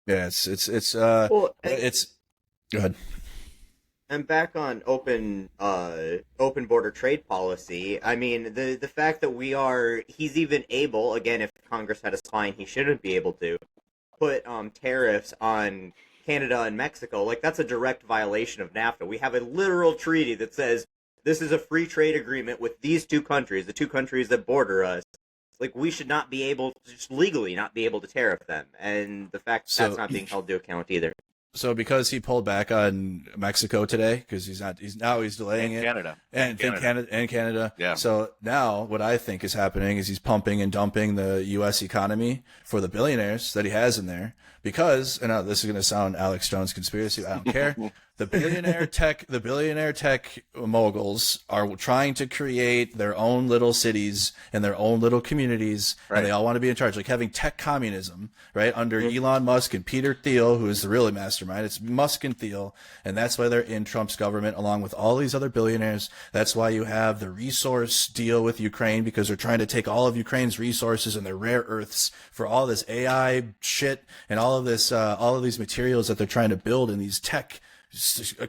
Yeah, Well, it's go ahead. and back on open border trade policy. I mean, the fact that he's even able, again, if Congress had a spine, he shouldn't be able to put tariffs on Canada and Mexico. Like, that's a direct violation of NAFTA. We have a literal treaty that says this is a free trade agreement with these two countries, the two countries that border us. Like, we should not be able to, just legally not be able to tariff them, and the fact that that's So not being held to account either. So because he pulled back on Mexico today, because he's delaying And it, Canada. and Canada. Yeah. So now what I think is happening is he's pumping and dumping the U.S. economy for the billionaires that he has in there. Because, and now this is going to sound Alex Jones conspiracy, I don't care. The billionaire tech moguls are trying to create their own little cities and their own little communities, Right. and they all want to be in charge, like having tech communism, right? Under Elon Musk and Peter Thiel, who is the really mastermind. It's Musk and Thiel, and that's why they're in Trump's government, along with all these other billionaires. That's why you have the resource deal with Ukraine, because they're trying to take all of Ukraine's resources and their rare earths for all this AI shit and all of these materials that they're trying to build in these tech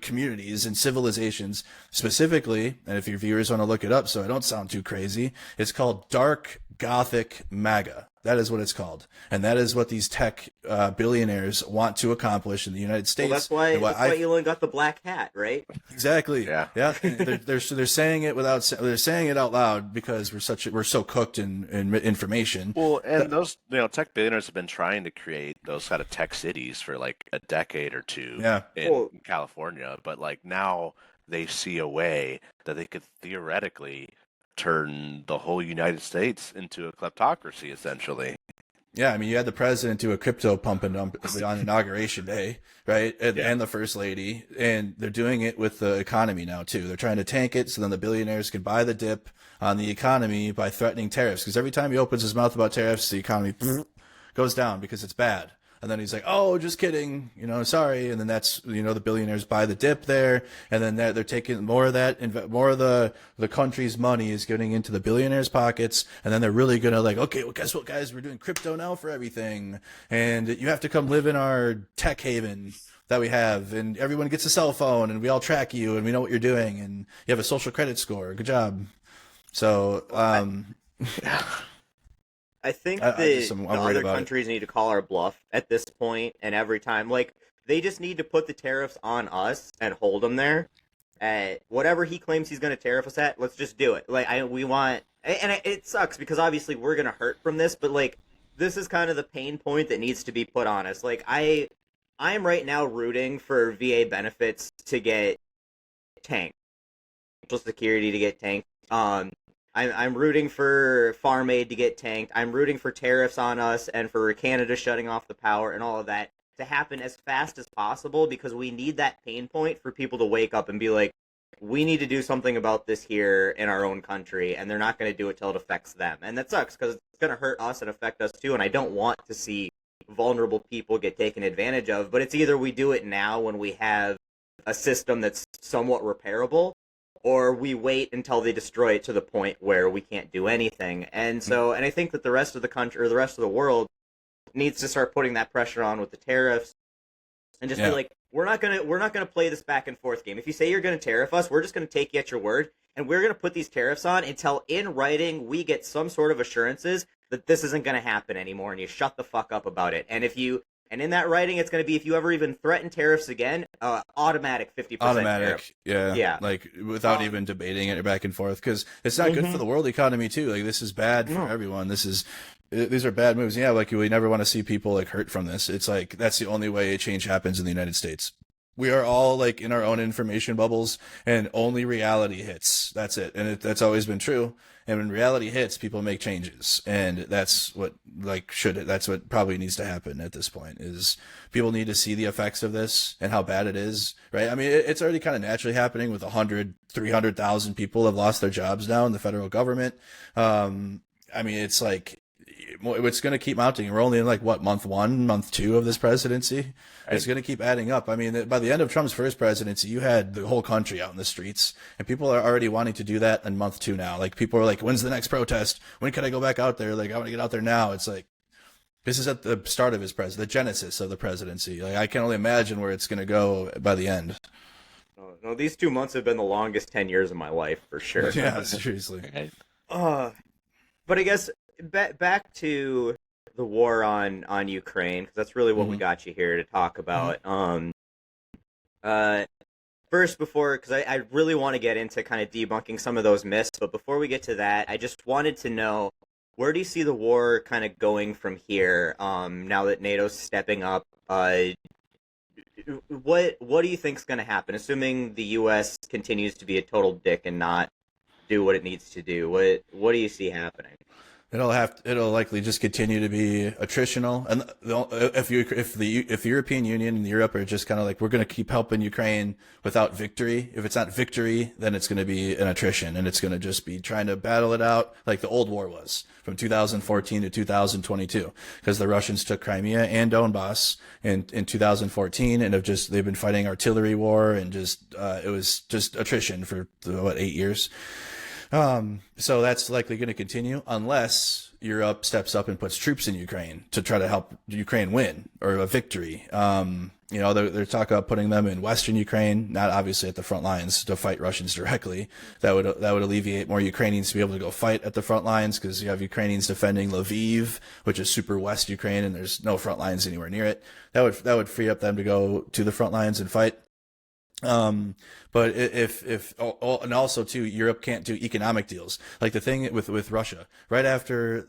communities and civilizations specifically. And if your viewers want to look it up so I don't sound too crazy, it's called Dark Gothic MAGA. That is what it's called, and that is what these tech billionaires want to accomplish in the United States. Well, that's why I Elon got the black hat, right? exactly. Yeah. They're saying it they're saying it out loud because we're so cooked in information. Well, and those tech billionaires have been trying to create those kind of tech cities for like a decade or two Yeah. in Well, California, but like now they see a way that they could theoretically turn the whole United States into a kleptocracy, essentially. Yeah, I mean, you had the president do a crypto pump and dump on inauguration day, right? Yeah. And the first lady, and they're doing it with the economy now too. They're trying to tank it so then the billionaires can buy the dip on the economy by threatening tariffs. Because every time he opens his mouth about tariffs, the economy goes down because it's bad. And then he's like, "Oh, just kidding, sorry." And then that's, the billionaires buy the dip there, and then they're taking more of that, more of the country's money is getting into the billionaires' pockets, and then they're really gonna like, okay, well, guess what, guys, we're doing crypto now for everything, and you have to come live in our tech haven that we have, and everyone gets a cell phone, and we all track you, and we know what you're doing, and you have a social credit score. Good job. So, I think I that just, I'm the worried other about it. countries need to call our bluff at this point and every time. Like, they just need to put the tariffs on us and hold them there. At whatever he claims he's going to tariff us at, let's just do it. Like, we want, and it sucks because obviously we're going to hurt from this, but like, this is kind of the pain point that needs to be put on us. Like, I'm right now rooting for VA benefits to get tanked, Social Security to get tanked. I'm rooting for Farm Aid to get tanked. I'm rooting for tariffs on us and for Canada shutting off the power and all of that to happen as fast as possible because we need that pain point for people to wake up and be like, we need to do something about this here in our own country, and they're not going to do it till it affects them. And that sucks because it's going to hurt us and affect us too, and I don't want to see vulnerable people get taken advantage of. But it's either we do it now when we have a system that's somewhat repairable, or we wait until they destroy it to the point where we can't do anything. And so, and I think that the rest of the country or the rest of the world needs to start putting that pressure on with the tariffs and just be like, we're not gonna play this back and forth game. If you say you're gonna tariff us, we're just gonna take you at your word, and we're gonna put these tariffs on until in writing we get some sort of assurances that this isn't gonna happen anymore, and you shut the fuck up about it. And in that writing, it's going to be if you ever even threaten tariffs again, automatic 50% Automatic, tariff. yeah, like without even debating it back and forth, because it's not good for the world economy too. Like, this is bad for everyone. These are bad moves. Yeah, like, we never want to see people like hurt from this. It's like that's the only way a change happens in the United States. We are all like in our own information bubbles, and only reality hits. That's it, and that's always been true. And when reality hits, people make changes, and that's what that's what probably needs to happen at this point. Is people need to see the effects of this and how bad it is, right? I mean, it's already kind of naturally happening with 300,000 people have lost their jobs now in the federal government. I mean, it's like, it's going to keep mounting. We're only in like month 1, month 2 of this presidency. It's going to keep adding up. I mean, by the end of Trump's first presidency, you had the whole country out in the streets, and people are already wanting to do that in month 2 now. Like, people are like, when's the next protest? When can I go back out there? Like, I want to get out there now. It's like, This is at the start of his the genesis of the presidency. Like I can only imagine where it's going to go by the end. No, these 2 months have been the longest 10 years of my life for sure. Yeah, seriously. But I guess back to the war on Ukraine, because that's really what we got you here to talk about. First, because I really want to get into kind of debunking some of those myths, but before we get to that, I just wanted to know, where do you see the war kind of going from here, now that NATO's stepping up? What do you think's going to happen, assuming the U.S. continues to be a total dick and not do what it needs to do? What do you see happening? It'll likely just continue to be attritional, and if the European Union and Europe are just kind of like, we're going to keep helping Ukraine without victory. If it's not victory, then it's going to be an attrition, and it's going to just be trying to battle it out like the old war was from 2014 to 2022, because the Russians took Crimea and Donbass in 2014, and they've been fighting artillery war, and it was just attrition for 8 years. So that's likely going to continue unless Europe steps up and puts troops in Ukraine to try to help Ukraine win or a victory. They're talking about putting them in Western Ukraine, not obviously at the front lines to fight Russians directly. That would alleviate more Ukrainians to be able to go fight at the front lines, because you have Ukrainians defending Lviv, which is super West Ukraine, and there's no front lines anywhere near it. That would free up them to go to the front lines and fight. But and also too, Europe can't do economic deals. Like the thing with Russia, right after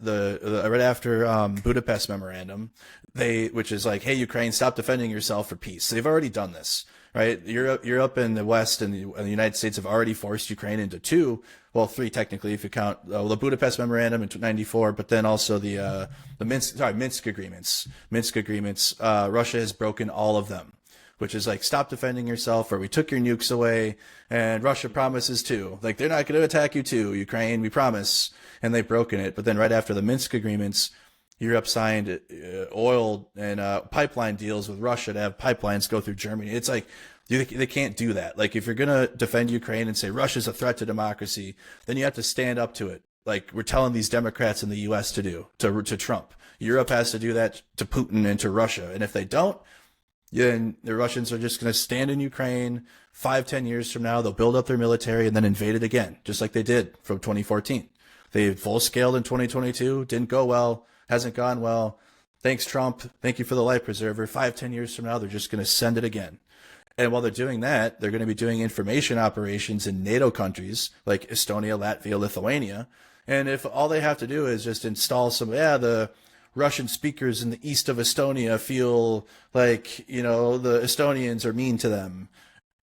Budapest memorandum, which is like, hey, Ukraine, stop defending yourself for peace. So they've already done this, right? Europe and the West and the United States have already forced Ukraine into three technically, if you count the Budapest memorandum in '94, but then also the Minsk agreements. Russia has broken all of them, which is like, stop defending yourself, or we took your nukes away, and Russia promises too. Like, they're not going to attack you too, Ukraine, we promise. And they've broken it. But then right after the Minsk agreements, Europe signed oil and pipeline deals with Russia to have pipelines go through Germany. It's like, they can't do that. Like, if you're going to defend Ukraine and say Russia's a threat to democracy, then you have to stand up to it. Like we're telling these Democrats in the U.S. to do, to Trump. Europe has to do that to Putin and to Russia. And if they don't, then the Russians are just going to stand in Ukraine 5-10 years from now. They'll build up their military and then invade it again, just like they did from 2014. They full scaled in 2022. Didn't go well. Hasn't gone well. Thanks, Trump. Thank you for the life preserver. 5-10 years from now, they're just going to send it again. And while they're doing that, they're going to be doing information operations in NATO countries like Estonia, Latvia, Lithuania. And if all they have to do is just install the Russian speakers in the east of Estonia feel like, the Estonians are mean to them.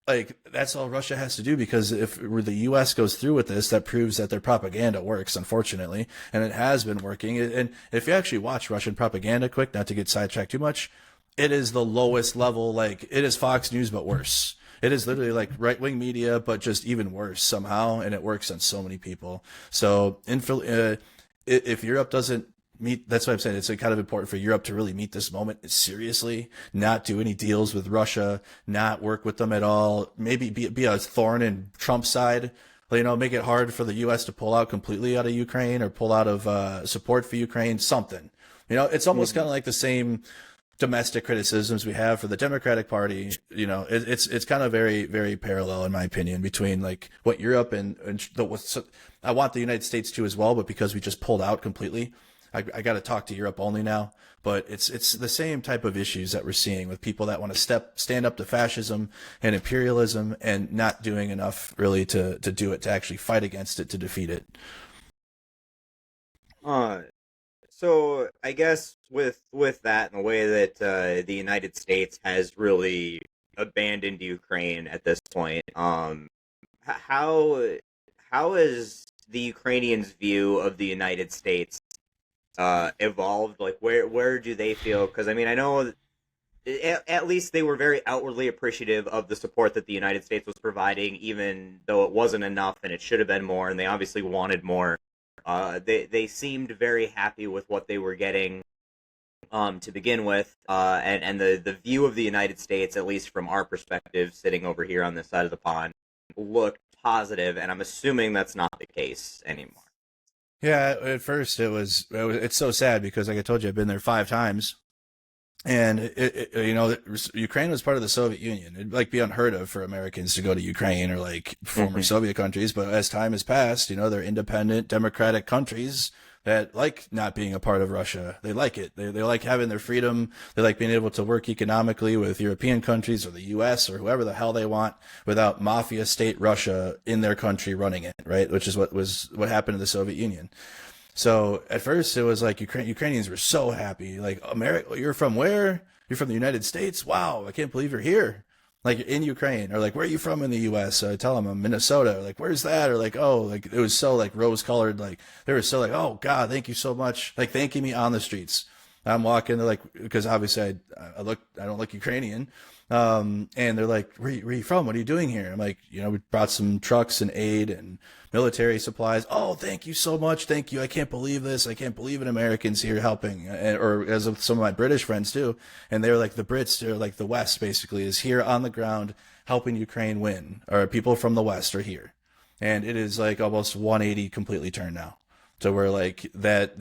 Like, that's all Russia has to do, because if the U.S. goes through with this, that proves that their propaganda works, unfortunately, and it has been working. And if you actually watch Russian propaganda, quick, not to get sidetracked too much, it is the lowest level. Like, it is Fox News, but worse. It is literally like right-wing media, but just even worse somehow, and it works on so many people. So if Europe doesn't that's what I'm saying. It's kind of important for Europe to really meet this moment seriously, not do any deals with Russia, not work with them at all, maybe be a thorn in Trump's side, make it hard for the U.S. to pull out completely out of Ukraine or pull out of support for Ukraine, something. It's almost kind of like the same domestic criticisms we have for the Democratic Party. It's kind of very, very parallel, in my opinion, between like what Europe and I want the United States to as well, but because we just pulled out completely, I got to talk to Europe only now. But it's the same type of issues that we're seeing with people that want to stand up to fascism and imperialism and not doing enough really to do it, to actually fight against it, to defeat it. So I guess with that and the way that the United States has really abandoned Ukraine at this point, how is the Ukrainians' view of the United States evolved? Like, where do they feel? Because I mean, I know at least they were very outwardly appreciative of the support that the United States was providing, even though it wasn't enough and it should have been more, and they obviously wanted more. They seemed very happy with what they were getting to begin with, and the view of the United States, at least from our perspective, sitting over here on this side of the pond, looked positive, and I'm assuming that's not the case anymore. Yeah, at first it's so sad because like I told you, I've been there 5 times. And Ukraine was part of the Soviet Union. It'd like be unheard of for Americans to go to Ukraine or like former Hmm. Soviet countries. But as time has passed, they're independent, democratic countries that like not being a part of Russia. They like it. They like having their freedom. They like being able to work economically with European countries or the U.S. or whoever the hell they want without mafia state Russia in their country running it, right? Which is what happened to the Soviet Union. So at first it was like Ukrainians were so happy. Like, America, you're from where? You're from the United States? Wow, I can't believe you're here. Like in Ukraine, or like, where are you from in the U.S.? So I tell them I'm Minnesota. Or like, where's that? Or like, oh, like it was so like rose colored. Like they were so like, oh God, thank you so much. Like thanking me on the streets. I'm walking, they're like, because obviously I don't look Ukrainian. And they're like, where you from? What are you doing here? I'm like, we brought some trucks and aid and military supplies. Oh, thank you so much. Thank you. I can't believe this. I can't believe an American's here helping. Or as of some of my British friends too. And they're like, the Brits, they're like the West basically is here on the ground helping Ukraine win, or people from the West are here. And it is like almost 180 completely turned now. So we're like that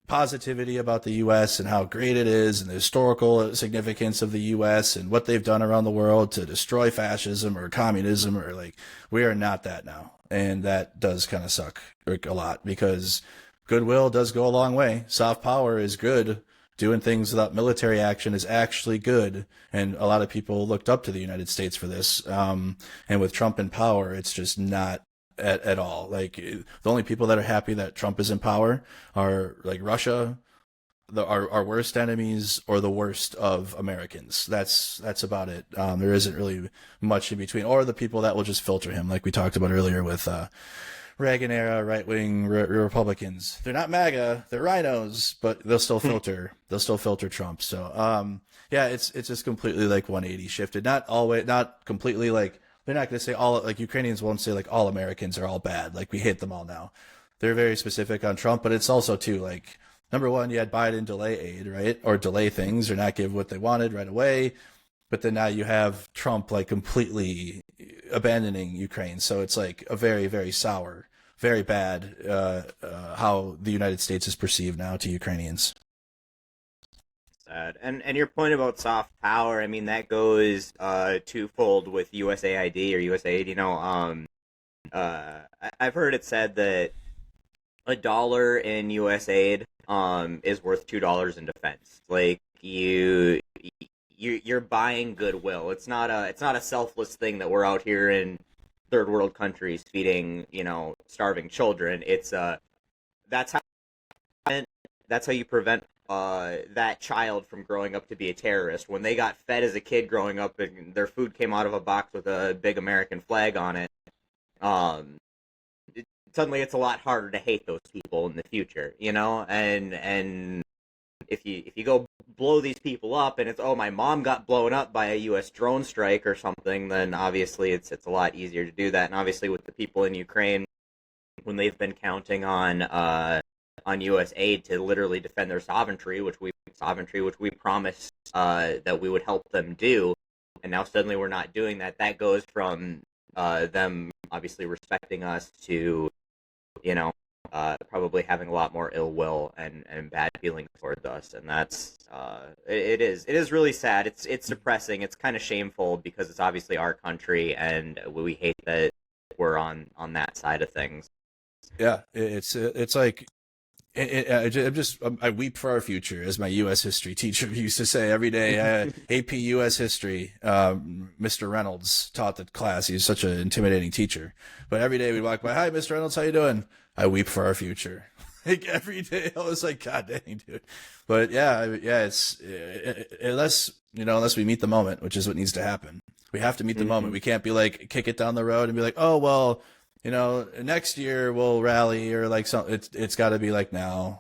positivity about the U.S. and how great it is and the historical significance of the U.S. and what they've done around the world to destroy fascism or communism, or like, we are not that now. And that does kind of suck a lot because goodwill does go a long way. Soft power is good. Doing things without military action is actually good. And a lot of people looked up to the United States for this. And with Trump in power, it's just not at all. Like the only people that are happy that Trump is in power are like Russia, our worst enemies, or the worst of Americans. That's about it. There isn't really much in between, or the people that will just filter him, like we talked about earlier with Reagan era right wing Republicans. They're not MAGA, they're rhinos, but they'll still filter. They'll still filter Trump. So yeah, it's just completely like 180 shifted. Not always, not completely like. They're not going to say all, like Ukrainians won't say like all Americans are all bad. Like we hate them all now. They're very specific on Trump, but it's also too like, number one, you had Biden delay aid, right? Or delay things or not give what they wanted right away. But then now you have Trump like completely abandoning Ukraine. So it's like a very, very sour, very bad how the United States is perceived now to Ukrainians. Sad. And your point about soft power, I mean, that goes twofold with USAID or USAID. I've heard it said that $1 in USAID is worth $2 in defense. Like you're buying goodwill. It's not a selfless thing that we're out here in third world countries feeding starving children. It's that's how that's how you prevent that child from growing up to be a terrorist. When they got fed as a kid growing up and their food came out of a box with a big American flag on it, um, suddenly it's a lot harder to hate those people in the future, and if you go blow these people up and it's, oh, my mom got blown up by a U.S. drone strike or something, then obviously it's a lot easier to do that. And obviously with the people in Ukraine, when they've been counting on U.S. aid to literally defend their sovereignty, which we promised that we would help them do, and now suddenly we're not doing that. That goes from them obviously respecting us to probably having a lot more ill will and bad feelings towards us, and that's it is really sad. It's depressing. It's kind of shameful because it's obviously our country, and we hate that we're on that side of things. Yeah, it's like I weep for our future, as my U.S. history teacher used to say every day. AP U.S. history, Mr. Reynolds taught the class. He's such an intimidating teacher, but every day we'd walk by, "Hi, Mr. Reynolds, how you doing?" I weep for our future. Like every day, I was like, "God dang, dude!" But yeah, it's unless we meet the moment, which is what needs to happen. We have to meet the moment. We can't be like kick it down the road and be like, "Oh well." Next year we'll rally or like something. It's got to be like now,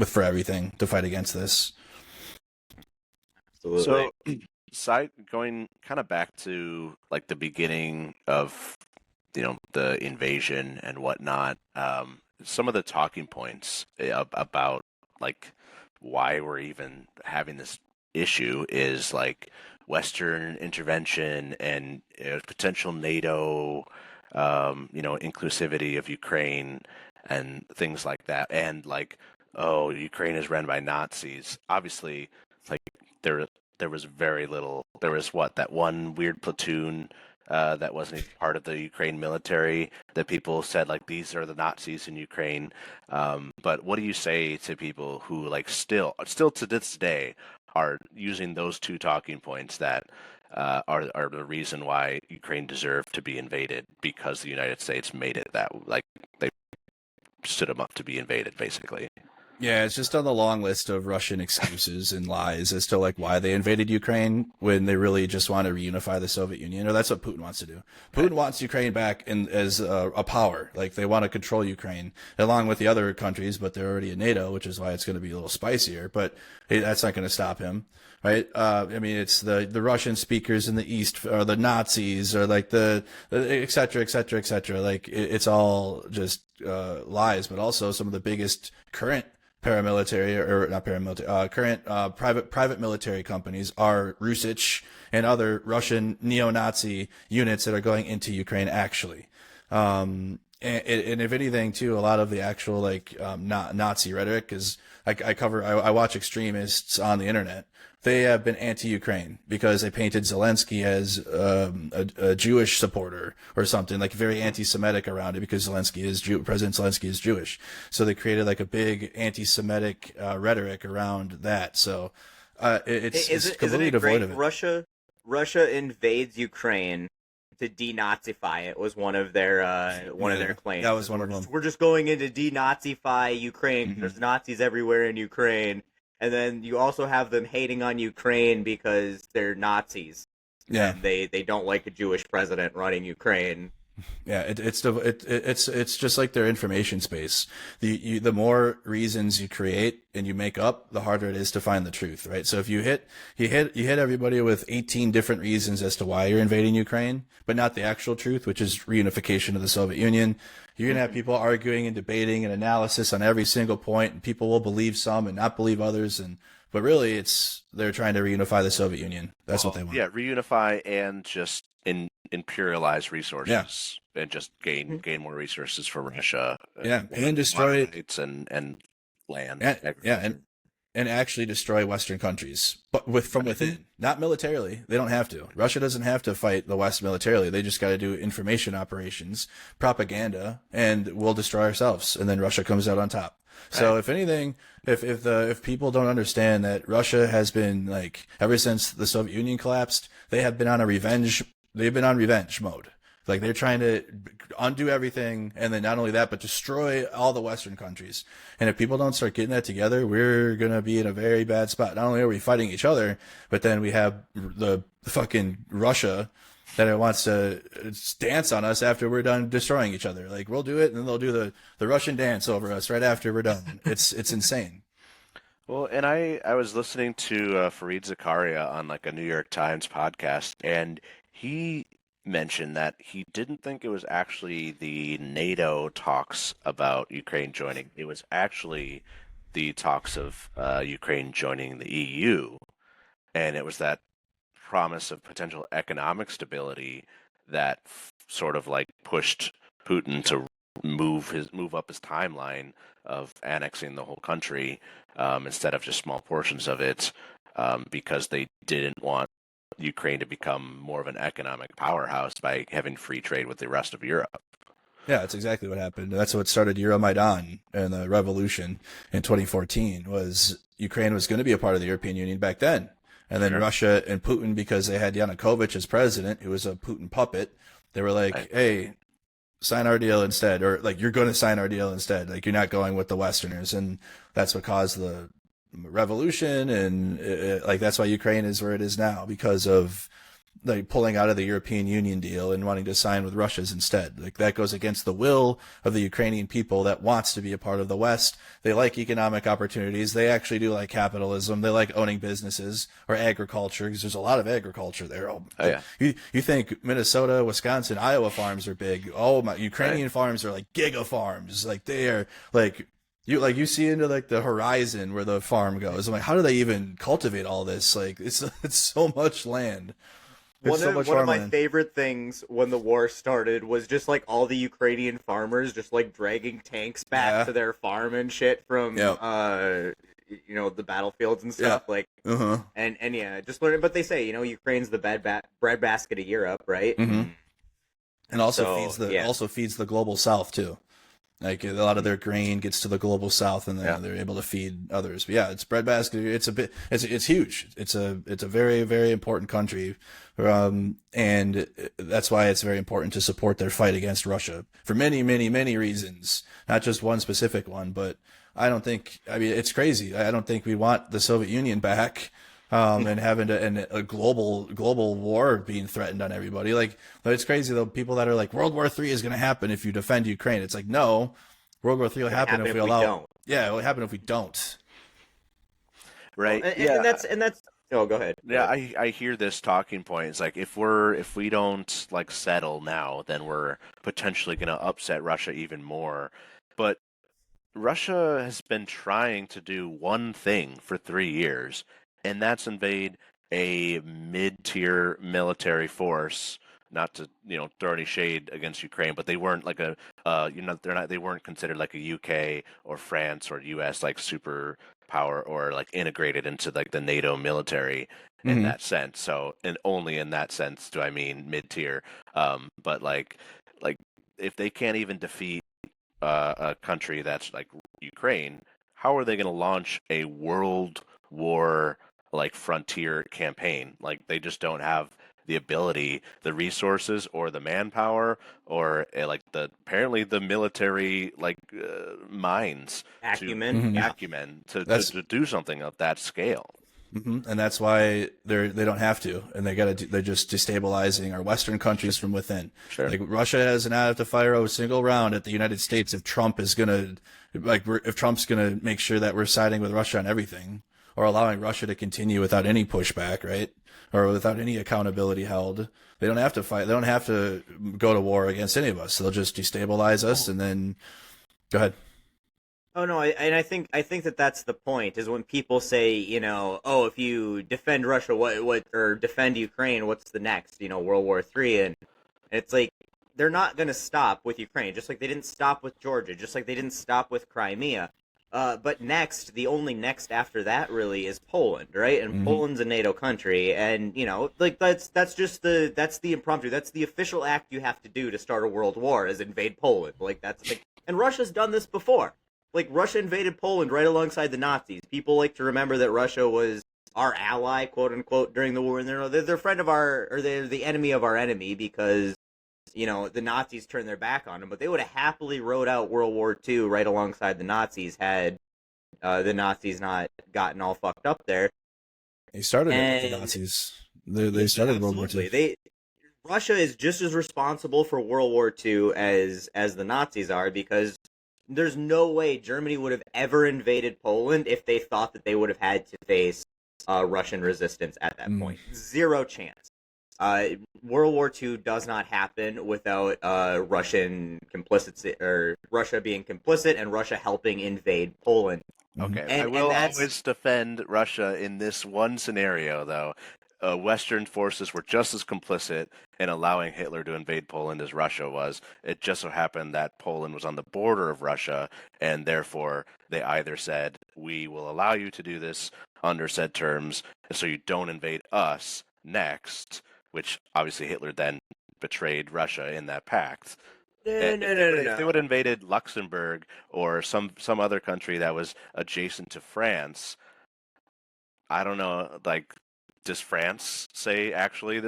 for everything to fight against this. Absolutely. So, going kind of back to like the beginning of, the invasion and whatnot. Some of the talking points about like why we're even having this issue is like Western intervention and potential NATO inclusivity of Ukraine and things like that. And like, oh, Ukraine is run by Nazis. Obviously, like there was very little. There was that one weird platoon that wasn't even part of the Ukraine military that people said like these are the Nazis in Ukraine. But what do you say to people who like still to this day are using those two talking points that are the reason why Ukraine deserved to be invaded because the United States made it that like they stood them up to be invaded basically. Yeah, it's just on the long list of Russian excuses and lies as to like why they invaded Ukraine when they really just want to reunify the Soviet Union, or that's what Putin wants to do. Putin wants Ukraine back as a power, like they want to control Ukraine along with the other countries, but they're already in NATO, which is why it's going to be a little spicier. But hey, that's not going to stop him, right? I mean, it's the Russian speakers in the East, or the Nazis, or like the et cetera, et cetera, et cetera. Like it's all just lies, but also some of the biggest current paramilitary or not paramilitary, current private military companies are Rusich and other Russian neo-Nazi units that are going into Ukraine actually. And if anything, too, a lot of the actual Nazi rhetoric is I watch extremists on the internet. They have been anti-Ukraine because they painted Zelensky as a Jewish supporter or something, like very anti-Semitic around it because President Zelensky is Jewish. So they created like a big anti-Semitic rhetoric around that. So it's completely devoid of it. Russia invades Ukraine to denazify it was one of their claims. That was one of them. We're just going in to denazify Ukraine. Mm-hmm. There's Nazis everywhere in Ukraine. And then you also have them hating on Ukraine because they're Nazis. Yeah, and they don't like a Jewish president running Ukraine. Yeah, it's just like their information space. The more reasons you create and you make up, the harder it is to find the truth, right? So if you hit everybody with 18 different reasons as to why you're invading Ukraine, but not the actual truth, which is reunification of the Soviet Union, you're gonna have people arguing and debating and analysis on every single point, and people will believe some and not believe others, but really they're trying to reunify the Soviet Union. That's what they want. Yeah, reunify and just imperialize resources and just gain more resources for Russia. Yeah, and destroy it and land. And actually destroy Western countries, but from within, not militarily. They don't have to. Russia doesn't have to fight the West militarily. They just got to do information operations, propaganda, and we'll destroy ourselves. And then Russia comes out on top. So if anything, if people don't understand that Russia has been like ever since the Soviet Union collapsed, they've been on revenge mode. Like they're trying to undo everything, and then not only that, but destroy all the Western countries. And if people don't start getting that together, we're gonna be in a very bad spot. Not only are we fighting each other, but then we have the fucking Russia that wants to dance on us after we're done destroying each other. Like we'll do it, and then they'll do the Russian dance over us right after we're done. It's insane. Well, and I was listening to Fareed Zakaria on like a New York Times podcast, and he mentioned that he didn't think it was actually the NATO talks about Ukraine joining. It was actually the talks of Ukraine joining the EU, and it was that promise of potential economic stability that sort of like pushed Putin to move up his timeline of annexing the whole country instead of just small portions of it, because they didn't want Ukraine to become more of an economic powerhouse by having free trade with the rest of Europe. Yeah, that's exactly what happened. That's what started Euromaidan and the revolution in 2014. Was Ukraine was going to be a part of the European Union back then, and then Russia and Putin, because they had Yanukovych as president, who was a Putin puppet, they were like, "Hey, sign our deal instead," or like, "You're going to sign our deal instead. Like, you're not going with the Westerners," and that's what caused the revolution, and like that's why Ukraine is where it is now, because of like pulling out of the European Union deal and wanting to sign with Russia's instead. Like that goes against the will of the Ukrainian people that wants to be a part of the West. They like economic opportunities. They actually do like capitalism. They like owning businesses or agriculture, because there's a lot of agriculture there. You think Minnesota, Wisconsin, Iowa farms are big. Oh my, Ukrainian farms are like giga farms. Like they are like, you see into like the horizon where the farm goes. I'm like, how do they even cultivate all this? Like it's so much land. It's so much one of my farmland. favorite things when the war started was just like all the Ukrainian farmers just like dragging tanks back Yeah. to their farm and shit from Yeah. the battlefields and Yeah. stuff like Uh-huh. and yeah, just learn. But they say Ukraine's the breadbasket of Europe, right? Mm-hmm. And also So yeah, feeds the global south too. Like a lot of their grain gets to the global south, and then they're able to feed others. But yeah, it's breadbasket. It's huge. It's a very, very important country, and that's why it's very important to support their fight against Russia for many, many, many reasons. Not just one specific one, but I don't think. I mean, it's crazy. I don't think we want the Soviet Union back. And a global war being threatened on everybody. Like, but it's crazy though. People that are like, World War III is going to happen if you defend Ukraine. It's like, no, World War III will happen if we allow. don't. Yeah, it will happen if we don't. Right. And that's. Oh, go ahead. Yeah, I hear this talking point. It's like if we don't like settle now, then we're potentially going to upset Russia even more. But Russia has been trying to do one thing for 3 years, and that's invade a mid-tier military force. Not to throw any shade against Ukraine, but they weren't like they weren't considered like a UK or France or US like superpower or like integrated into like the NATO military in that sense. So, and only in that sense do I mean mid-tier. But like if they can't even defeat a country that's like Ukraine, how are they going to launch a world war like frontier campaign? Like they just don't have the ability, the resources, or the manpower, or apparently the military minds Acumen, to do something of that scale. And that's why they don't have to, and they're just destabilizing our Western countries from within. Sure. Like Russia doesn't have to fire a single round at the United States if Trump's gonna make sure that we're siding with Russia on everything, or allowing Russia to continue without any pushback, right? Or without any accountability held. They don't have to fight. They don't have to go to war against any of us. They'll just destabilize us, and then go ahead. Oh no, I think that's the point. Is when people say, oh, if you defend Russia, what or defend Ukraine, what's the next? World War III, and it's like they're not going to stop with Ukraine, just like they didn't stop with Georgia, just like they didn't stop with Crimea. But next, the only next after that really is Poland, right? And Poland's a NATO country, and that's the impromptu, that's the official act you have to do to start a world war, is invade Poland. And Russia's done this before. Like, Russia invaded Poland right alongside the Nazis. People like to remember that Russia was our ally, quote unquote, during the war, and they're friend of they're the enemy of our enemy because the Nazis turned their back on them, but they would have happily rode out World War II right alongside the Nazis had the Nazis not gotten all fucked up there. They started it with the Nazis. They started World War II. Russia is just as responsible for World War II as the Nazis are, because there's no way Germany would have ever invaded Poland if they thought that they would have had to face Russian resistance at that point. Zero chance. World War II does not happen without Russian complicity, or Russia being complicit and Russia helping invade Poland. Okay, I will always defend Russia in this one scenario, though. Western forces were just as complicit in allowing Hitler to invade Poland as Russia was. It just so happened that Poland was on the border of Russia, and therefore they either said, we will allow you to do this under said terms, so you don't invade us next, which obviously Hitler then betrayed Russia in that pact. No. If they would have invaded Luxembourg or some other country that was adjacent to France, I don't know, does France say, actually, I'm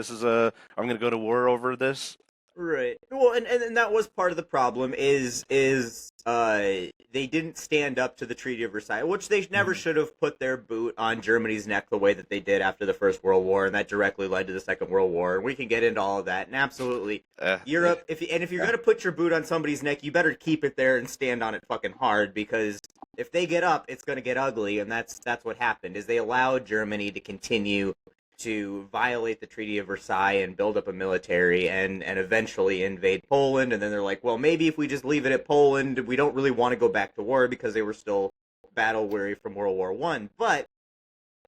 going to go to war over this? Right. Well, and that was part of the problem is they didn't stand up to the Treaty of Versailles, which they never should have put their boot on Germany's neck the way that they did after the First World War, and that directly led to the Second World War. And we can get into all of that. And absolutely, Europe. If you're going to put your boot on somebody's neck, you better keep it there and stand on it fucking hard, because if they get up, it's going to get ugly. And that's what happened. Is they allowed Germany to continue to violate the Treaty of Versailles and build up a military and eventually invade Poland. And then they're like, well, maybe if we just leave it at Poland, we don't really want to go back to war, because they were still battle weary from World War I. But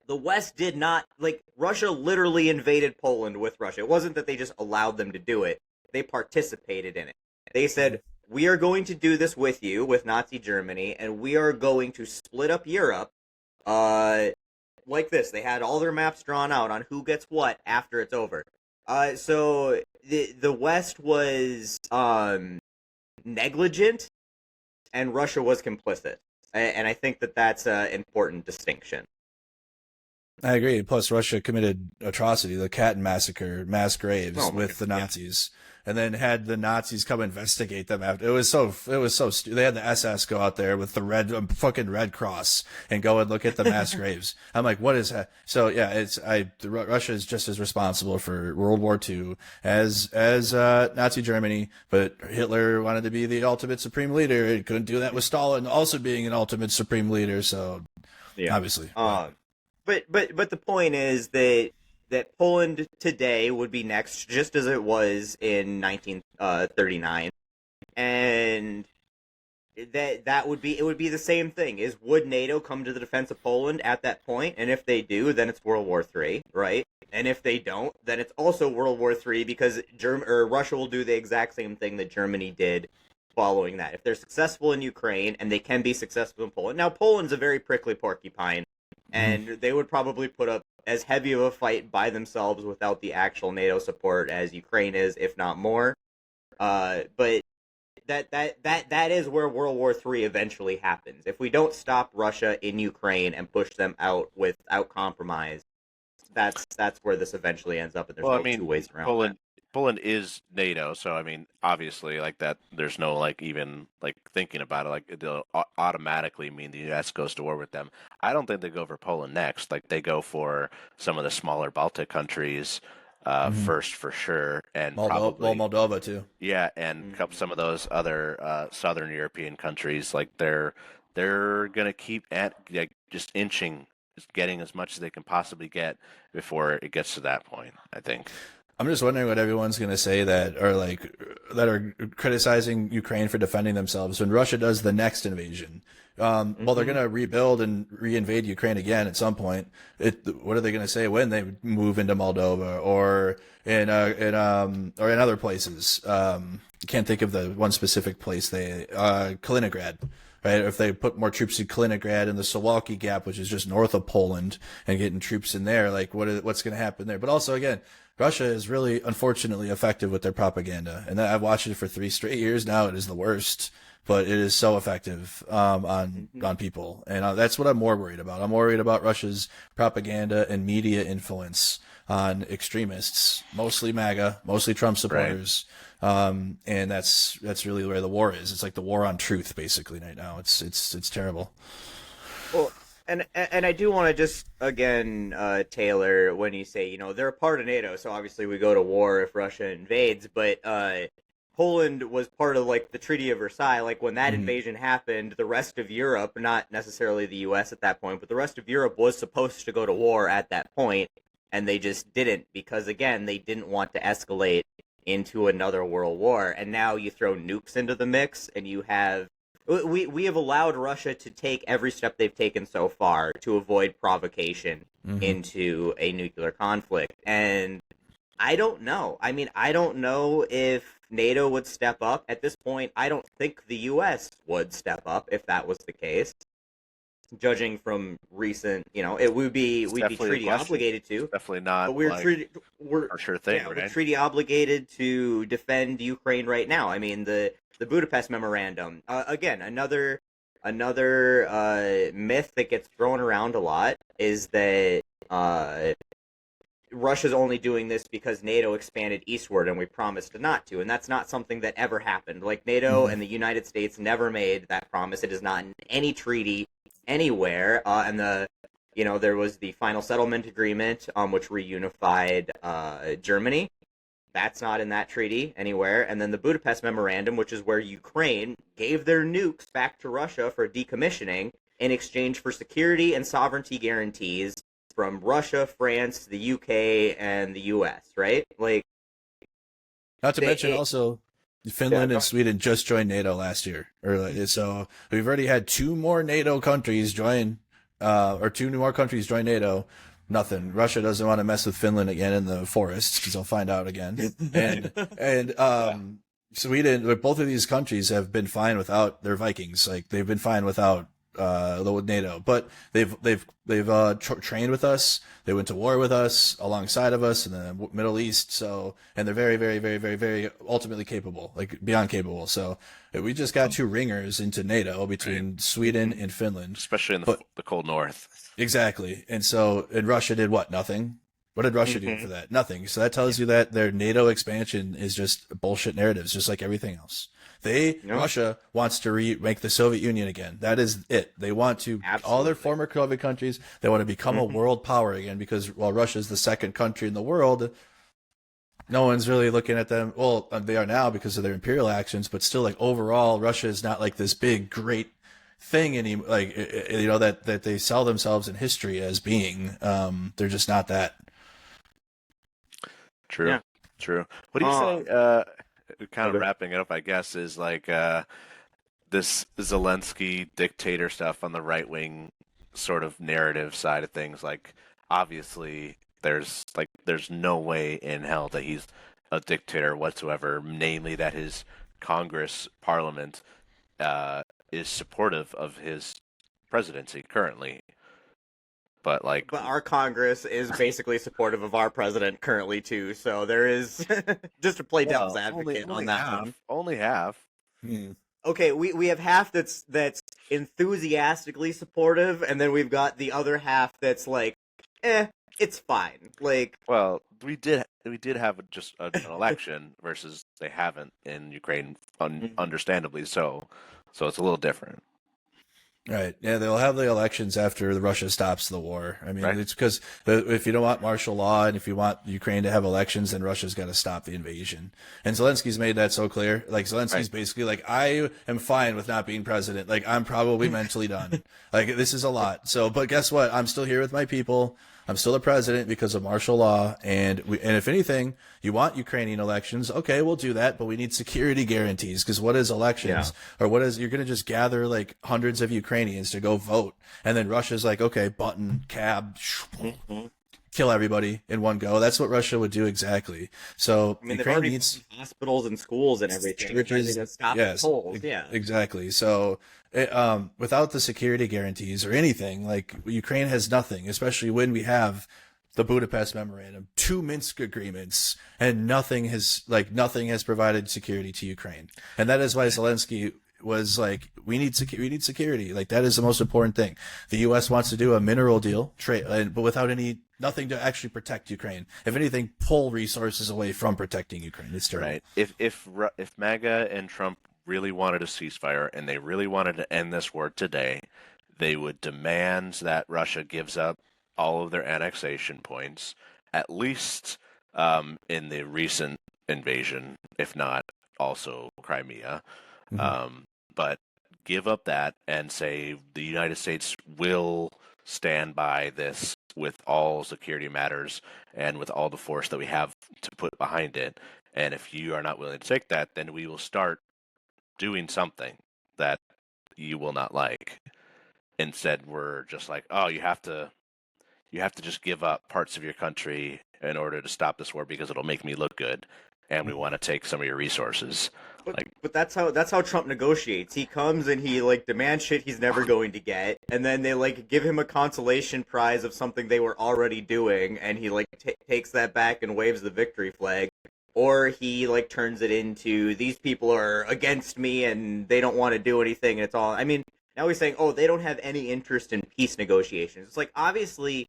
The West did not, like, Russia literally invaded Poland with Russia. It wasn't that they just allowed them to do it. They participated in it. They said, we are going to do this with you, with Nazi Germany, and we are going to split up Europe like this. They had all their maps drawn out on who gets what after it's over. So the West was negligent, and Russia was complicit. And I think that that's an important distinction. I agree. Plus, Russia committed atrocity, the Katyn massacre, mass graves with the Nazis, and then had the Nazis come investigate them after. It was so they had the SS go out there with the fucking Red Cross and go and look at the mass graves. I'm like, what is that? So yeah, Russia is just as responsible for World War II as Nazi Germany, but Hitler wanted to be the ultimate supreme leader. He couldn't do that with Stalin also being an ultimate supreme leader. So obviously. But the point is that Poland today would be next, just as it was in 1939, and that would be the same thing. Is would NATO come to the defense of Poland at that point? And if they do, then it's World War III, right? And if they don't, then it's also World War III because Russia will do the exact same thing that Germany did following that. If they're successful in Ukraine and they can be successful in Poland, now Poland's a very prickly porcupine. And they would probably put up as heavy of a fight by themselves without the actual NATO support as Ukraine is, if not more. But that is where World War III eventually happens. If we don't stop Russia in Ukraine and push them out without compromise, that's where this eventually ends up. And there's two ways around that. Poland is NATO, so I mean, obviously, like that, there's no like even like thinking about it. Like it'll automatically mean the U.S. goes to war with them. I don't think they go for Poland next. Like they go for some of the smaller Baltic countries first for sure, and probably Moldova too. Yeah, and some of those other southern European countries. Like they're gonna keep just inching, just getting as much as they can possibly get before it gets to that point, I think. I'm just wondering what everyone's going to say that are criticizing Ukraine for defending themselves when Russia does the next invasion. Well, they're going to rebuild and reinvade Ukraine again at some point. What are they going to say when they move into Moldova or in other places? I can't think of the one specific place. Kaliningrad. Right, if they put more troops in Kaliningrad and the Suwalki Gap, which is just north of Poland, and getting troops in there, like what's going to happen there? But also, again, Russia is really, unfortunately, effective with their propaganda, and I've watched it for 3 straight years now. It is the worst, but it is so effective on people, and that's what I'm more worried about. I'm worried about Russia's propaganda and media influence on extremists, mostly MAGA, mostly Trump supporters. And that's really where the war is. It's like the war on truth, basically, right now. It's terrible. Well, and I do want to just again, Taylor, when you say they're a part of NATO, so obviously we go to war if Russia invades, but Poland was part of like the Treaty of Versailles. Like when that invasion happened, the rest of Europe, not necessarily the U.S. at that point, but the rest of Europe was supposed to go to war at that point, and they just didn't because again they didn't want to escalate into another world war. And now you throw nukes into the mix, and you have we have allowed Russia to take every step they've taken so far to avoid provocation into a nuclear conflict. And I don't know. I mean, I don't know if NATO would step up at this point. I don't think the U.S. would step up if that was the case. Judging from recent, we'd be treaty obligated to. Definitely not. But we're a sure thing. Yeah, right? We're treaty obligated to defend Ukraine right now. I mean, the Budapest Memorandum. Again, another myth that gets thrown around a lot is that Russia's only doing this because NATO expanded eastward and we promised not to, and that's not something that ever happened. Like NATO and the United States never made that promise. It is not in any treaty anywhere, and there was the final settlement agreement which reunified Germany. That's not in that treaty anywhere. And then the Budapest Memorandum, which is where Ukraine gave their nukes back to Russia for decommissioning in exchange for security and sovereignty guarantees from Russia, France, the UK, and the US, right? Like, not to mention also Finland and Sweden just joined NATO last year. So we've already had 2 more NATO countries join or two more countries join NATO. Nothing. Russia doesn't want to mess with Finland again in the forests because they'll find out again. And Sweden, both of these countries have been fine without their Vikings. Like they've been fine without NATO, but they've trained with us. They went to war with us, alongside of us in the Middle East. So, and they're very, very, very, very, very ultimately capable, like beyond capable. So, we just got two ringers into NATO between Sweden and Finland, especially in the cold north. Exactly. And Russia did what? Nothing. What did Russia do for that? Nothing. So that tells you that their NATO expansion is just bullshit narratives, just like everything else. Russia wants to make the Soviet Union again. That is it. They want to, all their former Soviet countries, they want to become a world power again because while Russia is the second country in the world, no one's really looking at them. Well, they are now because of their imperial actions, but still, like, overall, Russia is not like this big, great thing anymore. Like, that they sell themselves in history as being. They're just not that. True. Yeah. True. What do you say? Kind of wrapping it up, I guess, is like this Zelensky dictator stuff on the right wing sort of narrative side of things. Like, obviously, there's no way in hell that he's a dictator whatsoever. Namely, that his Congress, Parliament, is supportive of his presidency currently. But our Congress is basically supportive of our president currently too. So there is just to play devil's advocate on that one. Only half. Okay, we have half that's enthusiastically supportive, and then we've got the other half that's like, it's fine. Like, well, we did have just an election versus they haven't in Ukraine, understandably so. So it's a little different. Right. Yeah, they'll have the elections after Russia stops the war. I mean, It's because if you don't want martial law and if you want Ukraine to have elections, then Russia's got to stop the invasion. And Zelensky's made that so clear. Like, Zelensky's basically like, I am fine with not being president. Like, I'm probably mentally done. Like, this is a lot. So, but guess what? I'm still here with my people. I'm still the president because of martial law, and if anything, you want Ukrainian elections, okay, we'll do that, but we need security guarantees, because what is elections? Or what is, you're going to just gather like hundreds of Ukrainians to go vote, and then Russia's like, okay, button, cab, kill everybody in one go. That's what Russia would do exactly. So I mean, Ukraine needs hospitals and schools and everything. Churches, to stop the polls. Yeah, exactly. So without the security guarantees or anything, like, Ukraine has nothing, especially when we have the Budapest Memorandum, 2 Minsk agreements, and nothing has provided security to Ukraine. And that is why Zelensky was like, we need security. Like, that is the most important thing. The U.S. wants to do a mineral deal, but without nothing to actually protect Ukraine. If anything, pull resources away from protecting Ukraine. It's terrible. Right. If MAGA and Trump really wanted a ceasefire and they really wanted to end this war today, they would demand that Russia gives up all of their annexation points, at least in the recent invasion, if not also Crimea. But give up that and say the United States will stand by this with all security matters and with all the force that we have to put behind it. And if you are not willing to take that, then we will start doing something that you will not like. Instead, we're just like, oh, you have to just give up parts of your country in order to stop this war because it'll make me look good, and we want to take some of your resources. But that's how Trump negotiates. He comes and he demands shit he's never going to get, and then they give him a consolation prize of something they were already doing, and he takes that back and waves the victory flag. Or he turns it into, these people are against me and they don't want to do anything. And it's all, I mean, now he's saying, oh, they don't have any interest in peace negotiations. It's obviously,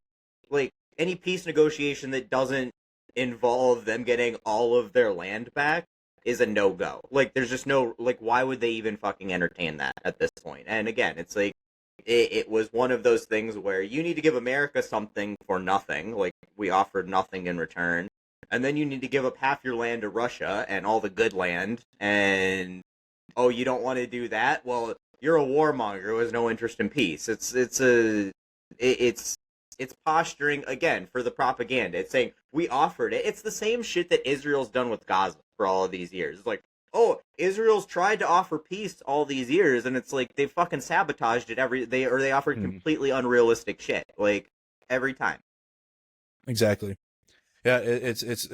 any peace negotiation that doesn't involve them getting all of their land back is a no-go. There's just no, why would they even fucking entertain that at this point? And again, it's it was one of those things where you need to give America something for nothing. We offered nothing in return. And then you need to give up half your land to Russia and all the good land. And, oh, you don't want to do that? Well, you're a warmonger who has no interest in peace. It's posturing, again, for the propaganda. It's saying, we offered it. It's the same shit that Israel's done with Gaza for all of these years. It's oh, Israel's tried to offer peace all these years, and it's like they fucking sabotaged it they offered completely unrealistic shit like every time. Exactly. Yeah, it's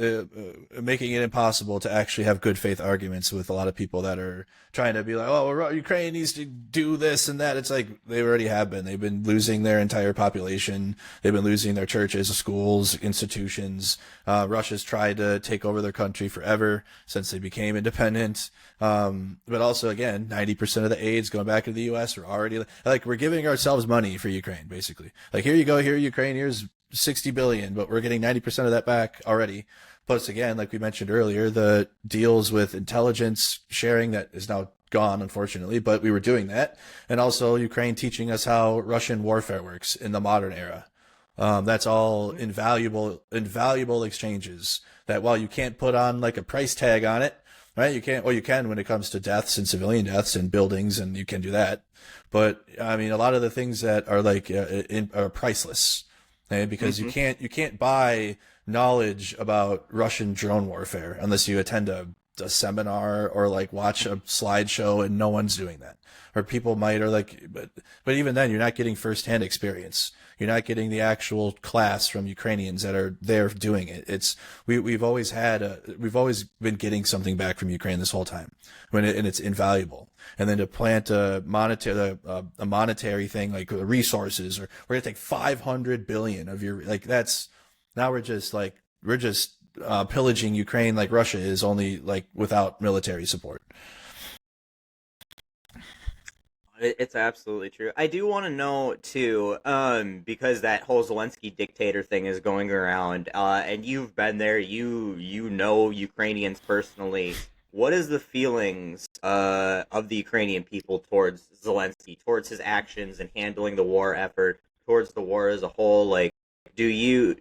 making it impossible to actually have good faith arguments with a lot of people that are trying to be like, oh, well, Ukraine needs to do this and that. It's like they already have been. They've been losing their entire population. They've been losing their churches, schools, institutions. Russia's tried to take over their country forever since they became independent. But also, again, 90% of the aid's going back to the U.S. We're already like we're giving ourselves money for Ukraine, basically. Like, here you go, here Ukraine, here's 60 billion, but we're getting 90% of that back already. Plus, again, like we mentioned earlier, the deals with intelligence sharing that is now gone, unfortunately, but we were doing that. And also Ukraine teaching us how Russian warfare works in the modern era. That's all invaluable exchanges that while you can't put on like a price tag on it, right? You can't, well, you can when it comes to deaths and civilian deaths and buildings, and you can do that. But I mean, a lot of the things that are like are priceless. Because you can't buy knowledge about Russian drone warfare unless you attend a seminar or like watch a slideshow, and no one's doing that. Or people might, or like, but even then, you're not getting firsthand experience. You're not getting the actual class from Ukrainians that are there doing it. We've always been getting something back from Ukraine this whole time, and it's invaluable. And then to plant a monetary thing like resources, or we're gonna take 500 billion of your, like, that's, now we're just pillaging Ukraine like Russia is, only like without military support. It's absolutely true. I do want to know too, because that whole Zelensky dictator thing is going around, and you've been there. You know Ukrainians personally. What is the feelings of the Ukrainian people towards Zelensky, towards his actions and handling the war effort, towards the war as a whole? Like, do you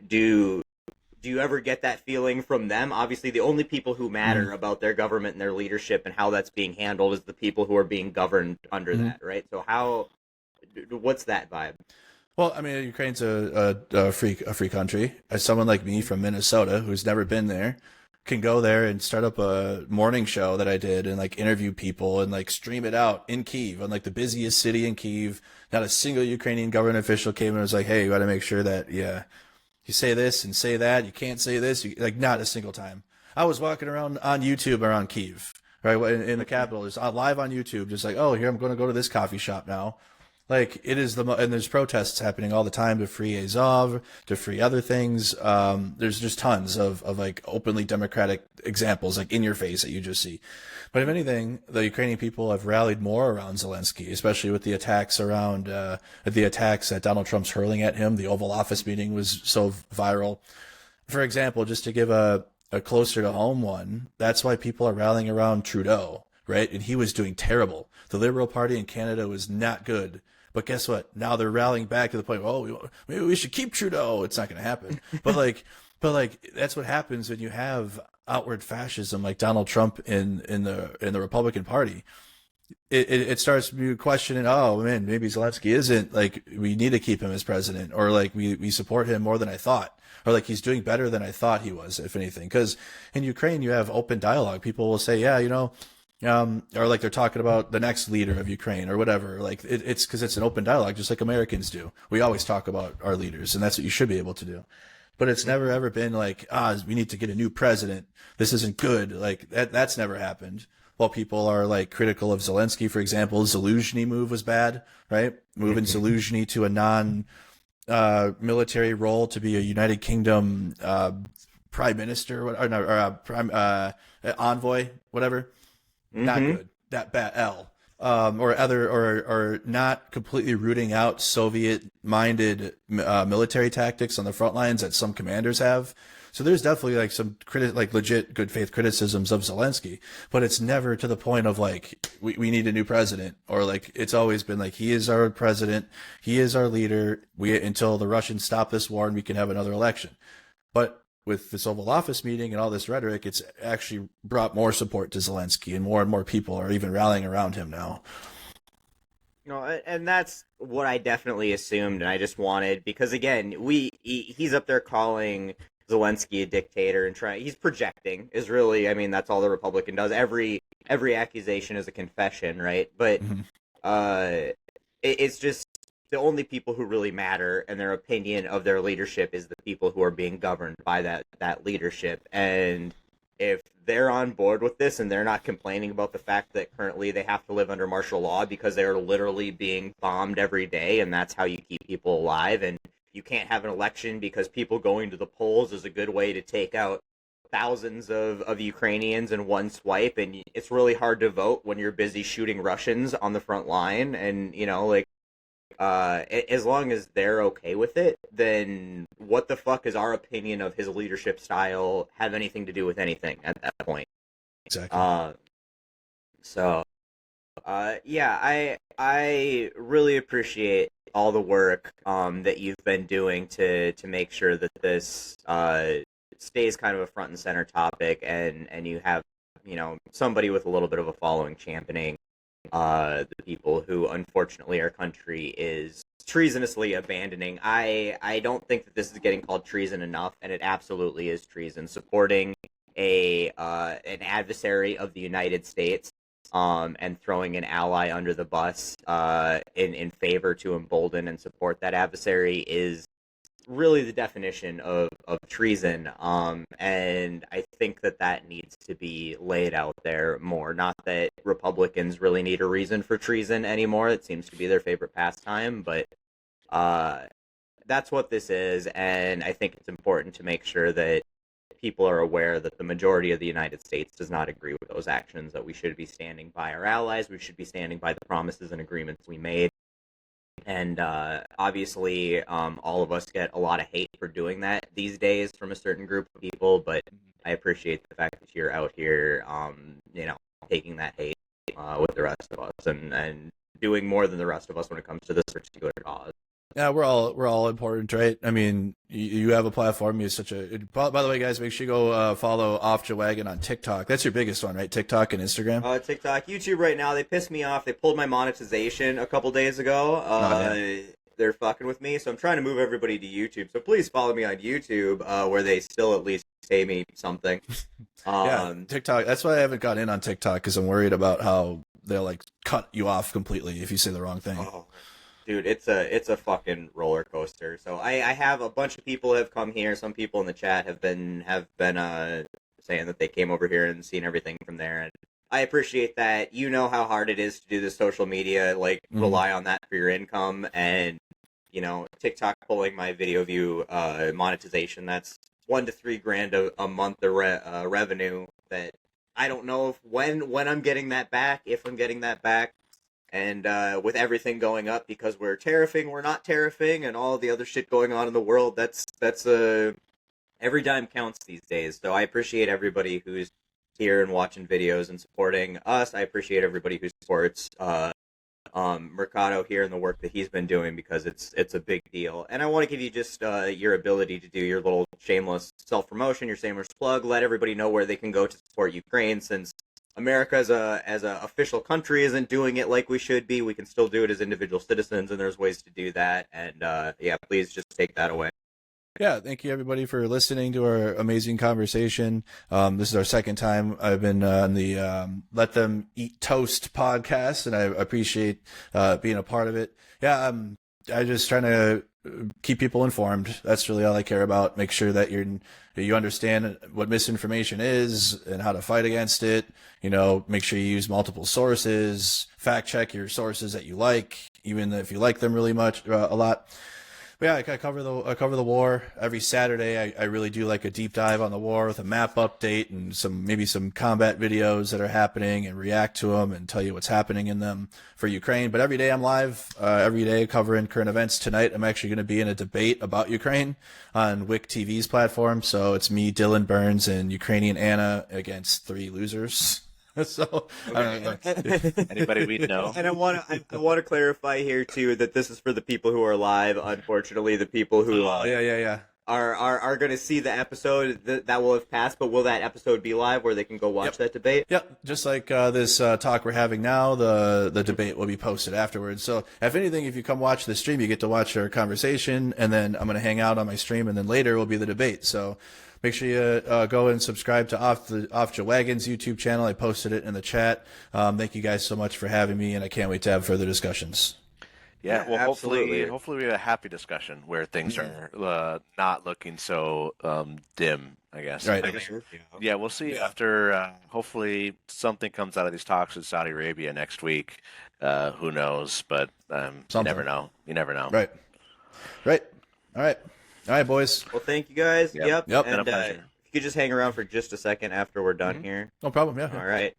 ever get that feeling from them? Obviously, the only people who matter about their government and their leadership and how that's being handled is the people who are being governed under that, right? So what's that vibe? Well, I mean, Ukraine's a free country. As someone like me from Minnesota who's never been there, can go there and start up a morning show that I did and like interview people and like stream it out in Kyiv, on like the busiest city in Kyiv. Not a single Ukrainian government official came and was like, hey, you got to make sure that, yeah, you say this and say that. You can't say this. Like, not a single time. I was walking around on YouTube around Kyiv, right, in the capital, just live on YouTube, just like, oh, here, I'm going to go to this coffee shop now. Like, it is and there's protests happening all the time to free Azov, to free other things. There's just tons of like openly democratic examples, like in your face, that you just see. But if anything, the Ukrainian people have rallied more around Zelensky, especially with the attacks that Donald Trump's hurling at him. The Oval Office meeting was so viral. For example, just to give a closer to home one, that's why people are rallying around Trudeau, right? And he was doing terrible. The Liberal Party in Canada was not good. But guess what? Now they're rallying back to the point, oh, maybe we should keep Trudeau. It's not going to happen. But like that's what happens when you have outward fascism like Donald Trump in the Republican Party. It starts you questioning, oh man, maybe Zelensky isn't, like, we need to keep him as president, or like we support him more than I thought, or like he's doing better than I thought he was, if anything. Because in Ukraine you have open dialogue. People will say, yeah, or like they're talking about the next leader of Ukraine or whatever. Like it's because it's an open dialogue, just like Americans do. We always talk about our leaders, and that's what you should be able to do. But it's never ever been like, we need to get a new president. This isn't good. Like that's never happened. While people are like critical of Zelensky, for example, Zelensky move was bad, right? Moving Zelensky to a non-military role to be a United Kingdom prime minister or envoy, whatever. Not good. That bad. Or not completely rooting out Soviet-minded military tactics on the front lines that some commanders have. So there's definitely like some legit good faith criticisms of Zelensky, but it's never to the point of like we need a new president, or like it's always been like he is our president, he is our leader. Until the Russians stop this war and we can have another election. But with this Oval Office meeting and all this rhetoric, it's actually brought more support to Zelensky, and more people are even rallying around him now. And that's what I definitely assumed, and I just wanted, because again, he's up there calling Zelensky a dictator and he's projecting, is really, I mean, that's all the Republican does. Every every accusation is a confession, right? But it's just the only people who really matter, and their opinion of their leadership is the people who are being governed by that leadership. And if they're on board with this and they're not complaining about the fact that currently they have to live under martial law because they're literally being bombed every day, and that's how you keep people alive, and you can't have an election because people going to the polls is a good way to take out thousands of Ukrainians in one swipe, and it's really hard to vote when you're busy shooting Russians on the front line. And as long as they're okay with it, then what the fuck is our opinion of his leadership style have anything to do with anything at that point? Exactly. I really appreciate all the work that you've been doing to make sure that this stays kind of a front and center topic, and you have, somebody with a little bit of a following championing the people who, unfortunately, our country is treasonously abandoning. I don't think that this is getting called treason enough, and it absolutely is treason. Supporting an adversary of the United States, and throwing an ally under the bus in favor to embolden and support that adversary is really the definition of treason, and I think that needs to be laid out there more. Not that Republicans really need a reason for treason anymore. It seems to be their favorite pastime, but that's what this is, and I think it's important to make sure that people are aware that the majority of the United States does not agree with those actions, that we should be standing by our allies, we should be standing by the promises and agreements we made. And obviously, all of us get a lot of hate for doing that these days from a certain group of people, but I appreciate the fact that you're out here, taking that hate with the rest of us, and doing more than the rest of us when it comes to this particular cause. Yeah, we're all important, right? I mean, you have a platform. You're such a. By the way, guys, make sure you go follow Off Joe Wagon on TikTok. That's your biggest one, right? TikTok and Instagram. TikTok, YouTube. Right now, they pissed me off. They pulled my monetization a couple days ago. They're fucking with me, so I'm trying to move everybody to YouTube. So please follow me on YouTube, where they still at least pay me something. Yeah, TikTok. That's why I haven't gotten in on TikTok, because I'm worried about how they'll cut you off completely if you say the wrong thing. Oh. Dude, it's a fucking roller coaster. So I have a bunch of people have come here. Some people in the chat have been saying that they came over here and seen everything from there, and I appreciate that. You know how hard it is to do the social media, rely on that for your income, and TikTok pulling my video view monetization. That's $1 to $3 grand a month of revenue that I don't know if when I'm getting that back, if I'm getting that back. And with everything going up because we're not tariffing, and all the other shit going on in the world, that's every dime counts these days. So I appreciate everybody who's here and watching videos and supporting us. I appreciate everybody who supports Mercado here and the work that he's been doing, because it's a big deal. And I want to give you just your ability to do your little shameless self-promotion, your shameless plug. Let everybody know where they can go to support Ukraine, since America as a official country isn't doing it like we should be. We can still do it as individual citizens, and there's ways to do that. And please just take that away. Yeah, thank you everybody for listening to our amazing conversation. This is our second time I've been on the Let Them Eat Toast podcast, and I appreciate being a part of it. Yeah, I'm just trying to keep people informed. That's really all I care about. Make sure that you understand what misinformation is and how to fight against it. Make sure you use multiple sources. Fact check your sources that you like, even if you like them really much, a lot. But yeah, I cover the war every Saturday. I really do like a deep dive on the war with a map update and maybe some combat videos that are happening, and react to them and tell you what's happening in them for Ukraine. But every day I'm live, every day covering current events. Tonight I'm actually going to be in a debate about Ukraine on WIC TV's platform. So it's me, Dylan Burns, and Ukrainian Anna against 3 losers. So anybody we know. And I want to clarify here too that this is for the people who are live. Unfortunately, the people who are going to see the episode that will have passed, but will that episode be live where they can go watch that debate? Yep, just like this talk we're having now, the debate will be posted afterwards. So if anything, if you come watch the stream, you get to watch our conversation, and then I'm going to hang out on my stream, and then later will be the debate. So make sure you go and subscribe to Off the Wagons YouTube channel. I posted it in the chat. Thank you guys so much for having me, and I can't wait to have further discussions. Yeah, well, absolutely. hopefully we have a happy discussion where things are not looking so dim, I guess. Right. Yeah, we'll see after. Hopefully something comes out of these talks with Saudi Arabia next week. Who knows? But you never know. You never know. Right. All right, boys. Well, thank you guys. Yep. Been a And pleasure. if you could just hang around for just a second after we're done here. No problem. Yeah. All right.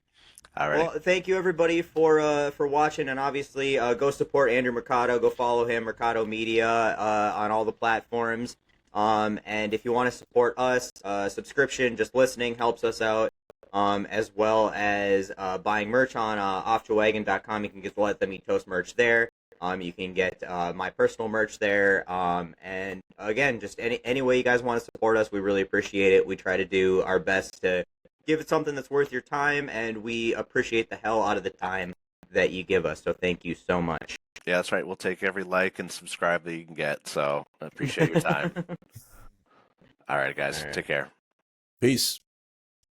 All right. Well, thank you everybody for watching, and obviously go support Andrew Mercado. Go follow him, Mercado Media, on all the platforms. And if you want to support us, subscription, just listening helps us out. As well as buying merch on offthewagon.com. You can get the Let Them Eat Toast merch there. You can get my personal merch there. And again, just any way you guys want to support us, we really appreciate it. We try to do our best to give it something that's worth your time, and we appreciate the hell out of the time that you give us. So thank you so much. Yeah, that's right. We'll take every like and subscribe that you can get. So I appreciate your time. All right, guys. All right. Take care. Peace.